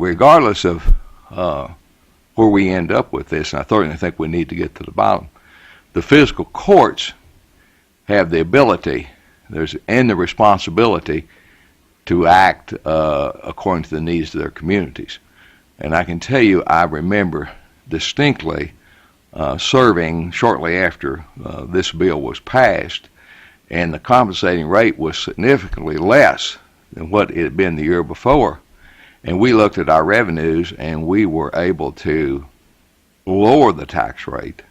regardless of where we end up with this, and I certainly think we need to get to the bottom, the fiscal courts have the ability and the responsibility to act according to the needs of their communities. And I can tell you, I remember distinctly serving shortly after this bill was passed, and the compensating rate was significantly less than what it had been the year before. And we looked at our revenues, and we were able to lower the tax rate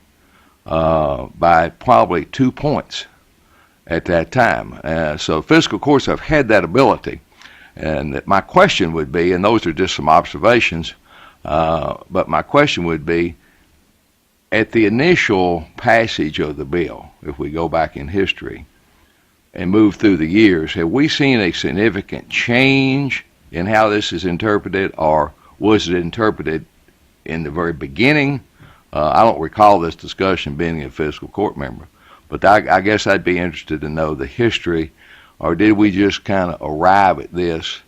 by probably 2 points at that time. So fiscal courts have had that ability. And my question would be, and those are just some observations, but my question would be, at the initial passage of the bill, if we go back in history and move through the years, have we seen a significant change in how this is interpreted, or was it interpreted in the very beginning? I don't recall this discussion being a fiscal court member, but I guess I'd be interested to know the history, or did we just kind of arrive at this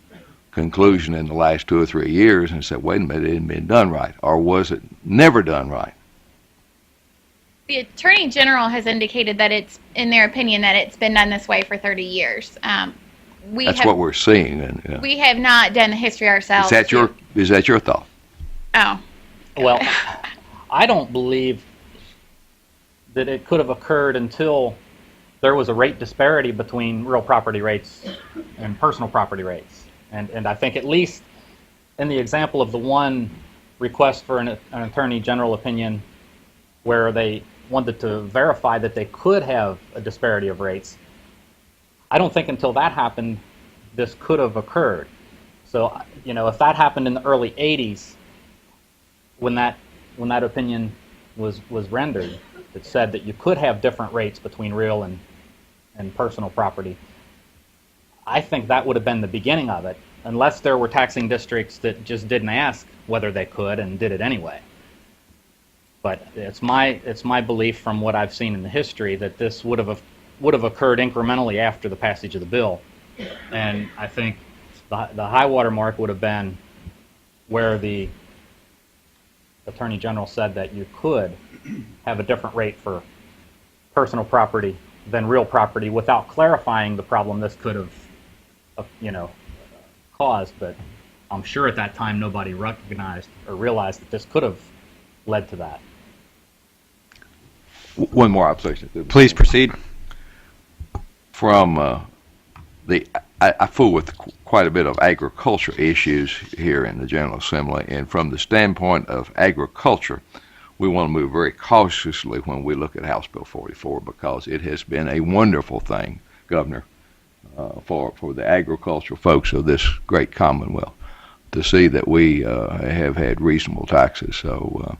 conclusion in the last 2 or 3 years and said, wait a minute, it hadn't been done right, or was it never done right? The Attorney General has indicated that it's, in their opinion, that it's been done this way for 30 years. That's what we're seeing. And, we have not done the history ourselves. Is that your thought? Oh. Well, I don't believe that it could have occurred until there was a rate disparity between real property rates and personal property rates. And I think at least in the example of the one request for an Attorney General opinion where they wanted to verify that they could have a disparity of rates, I don't think until that happened this could have occurred. So, you know, if that happened in the early 80s, when that opinion was rendered, it said that you could have different rates between real and personal property, I think that would have been the beginning of it, unless there were taxing districts that just didn't ask whether they could and did it anyway. But it's my belief from what I've seen in the history that this would have occurred incrementally after the passage of the bill. And I think the high water mark would have been where the Attorney General said that you could have a different rate for personal property than real property without clarifying the problem this could have, caused. But I'm sure at that time nobody recognized or realized that this could have led to that. One more observation. Please proceed. From I fool with quite a bit of agriculture issues here in the General Assembly, and from the standpoint of agriculture, we want to move very cautiously when we look at House Bill 44, because it has been a wonderful thing, Governor, for the agricultural folks of this great Commonwealth to see that we have had reasonable taxes. So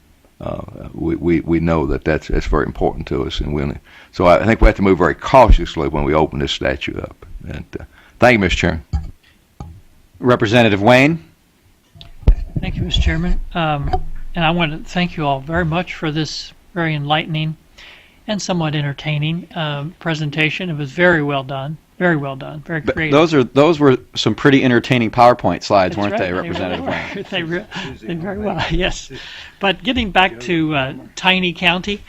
we know that that's very important to us, and so I think we have to move very cautiously when we open this statute up. And thank you, Mr. Chairman. Representative Wayne. Thank you, Mr. Chairman. And I want to thank you all very much for this very enlightening and somewhat entertaining presentation. It was very well done. Very well done. Very creative. Those were some pretty entertaining PowerPoint slides, That's weren't right. they, Representative Wayne? They very well, yes. But getting back to Tiny County,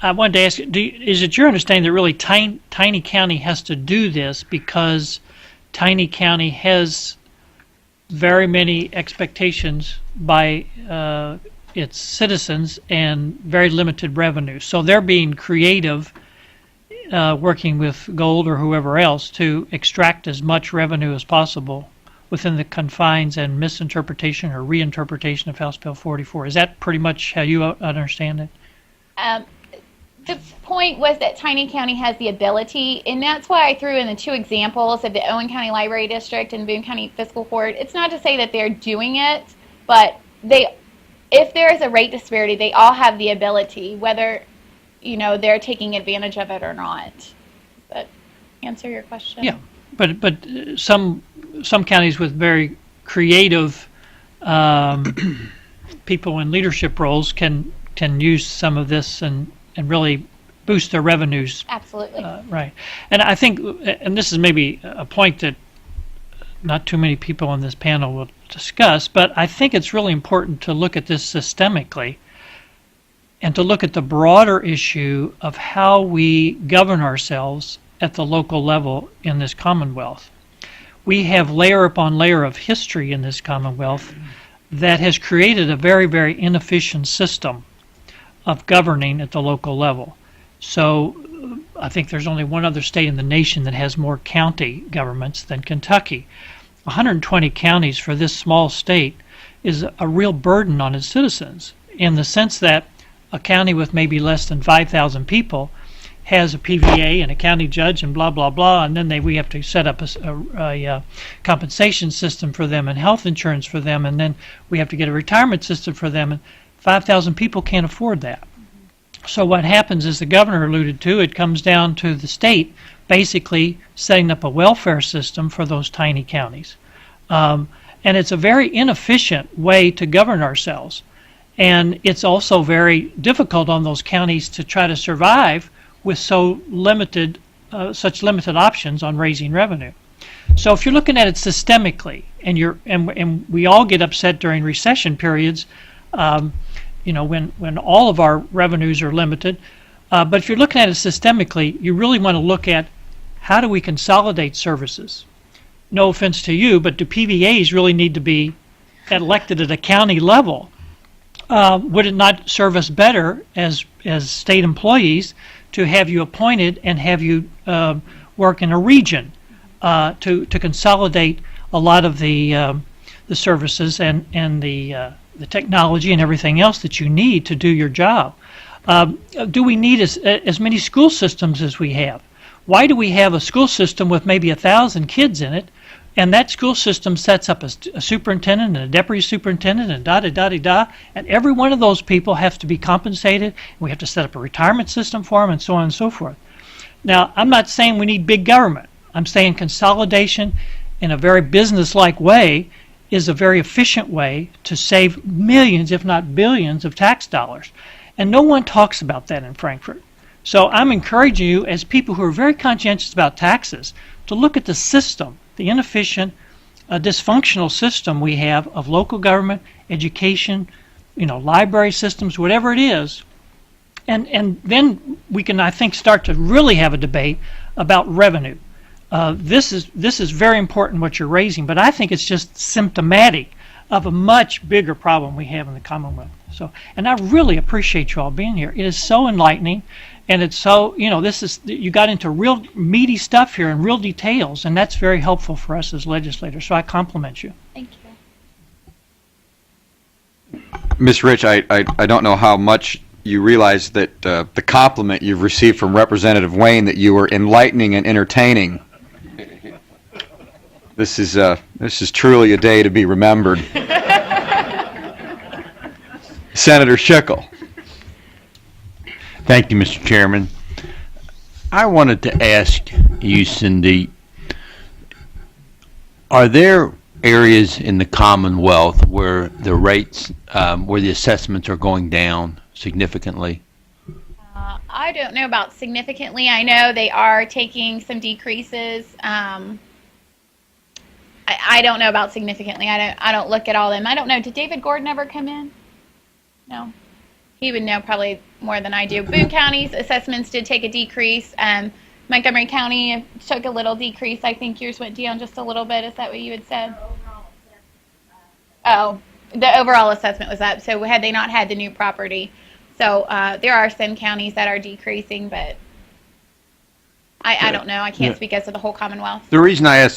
I wanted to ask you, is it your understanding that really Tiny County has to do this because Tiny County has very many expectations by its citizens and very limited revenue? So they're being creative, working with Gold or whoever else to extract as much revenue as possible within the confines and misinterpretation or reinterpretation of House Bill 44. Is that pretty much how you understand it? The point was that Tiny County has the ability, and that's why I threw in the two examples of the Owen County Library District and Boone County Fiscal Court. It's not to say that they're doing it, but if there is a rate disparity, they all have the ability, whether they're taking advantage of it or not. Does that answer your question? Yeah, but some counties with very creative people in leadership roles can use some of this and really boost their revenues. Absolutely. Right. And I think, and this is maybe a point that not too many people on this panel will discuss, but I think it's really important to look at this systemically and to look at the broader issue of how we govern ourselves at the local level in this Commonwealth. We have layer upon layer of history in this Commonwealth that has created a very, very inefficient system of governing at the local level. So I think there's only one other state in the nation that has more county governments than Kentucky. 120 counties for this small state is a real burden on its citizens, in the sense that a county with maybe less than 5,000 people has a PVA and a county judge and blah, blah, blah, and then we have to set up a compensation system for them and health insurance for them, and then we have to get a retirement system for them, and 5,000 people can't afford that. So what happens, as the governor alluded to, it comes down to the state basically setting up a welfare system for those tiny counties. And it's a very inefficient way to govern ourselves. And it's also very difficult on those counties to try to survive with such limited options on raising revenue. So if you're looking at it systemically, and we all get upset during recession periods, when all of our revenues are limited. But if you're looking at it systemically, you really want to look at how do we consolidate services. No offense to you, but do PVAs really need to be elected at a county level? Would it not serve us better as state employees to have you appointed and have you work in a region to consolidate a lot of the services and the technology and everything else that you need to do your job? Do we need as many school systems as we have? Why do we have a school system with maybe 1,000 kids in it, and that school system sets up a superintendent and a deputy superintendent and da-da-da-da-da, and every one of those people has to be compensated, and we have to set up a retirement system for them, and so on and so forth. Now, I'm not saying we need big government. I'm saying consolidation in a very business-like way is a very efficient way to save millions, if not billions, of tax dollars. And no one talks about that in Frankfurt. So I'm encouraging you, as people who are very conscientious about taxes, to look at the system, the inefficient, dysfunctional system we have of local government, education, library systems, whatever it is. And then we can, I think, start to really have a debate about revenue. This is very important what you're raising, but I think it's just symptomatic of a much bigger problem we have in the Commonwealth. So, and I really appreciate you all being here. It is so enlightening, and it's so, you got into real meaty stuff here and real details, and that's very helpful for us as legislators. So I compliment you. Thank you. Ms. Rich, I don't know how much you realize that the compliment you've received from Representative Wayne that you were enlightening and entertaining. This is truly a day to be remembered. Senator Schickel. Thank you, Mr. Chairman. I wanted to ask you, Cindy, are there areas in the Commonwealth where the rates, where the assessments are going down significantly? I don't know about significantly. I know they are taking some decreases. I don't know about significantly. I don't look at all them. I don't know. Did David Gordon ever come in? No. He would know probably more than I do. Boone County's assessments did take a decrease. Montgomery County took a little decrease. I think yours went down just a little bit. Is that what you had said? Oh, the overall assessment was up. So had they not had the new property. So there are some counties that are decreasing, but I don't know. I can't speak as to the whole Commonwealth. The reason I asked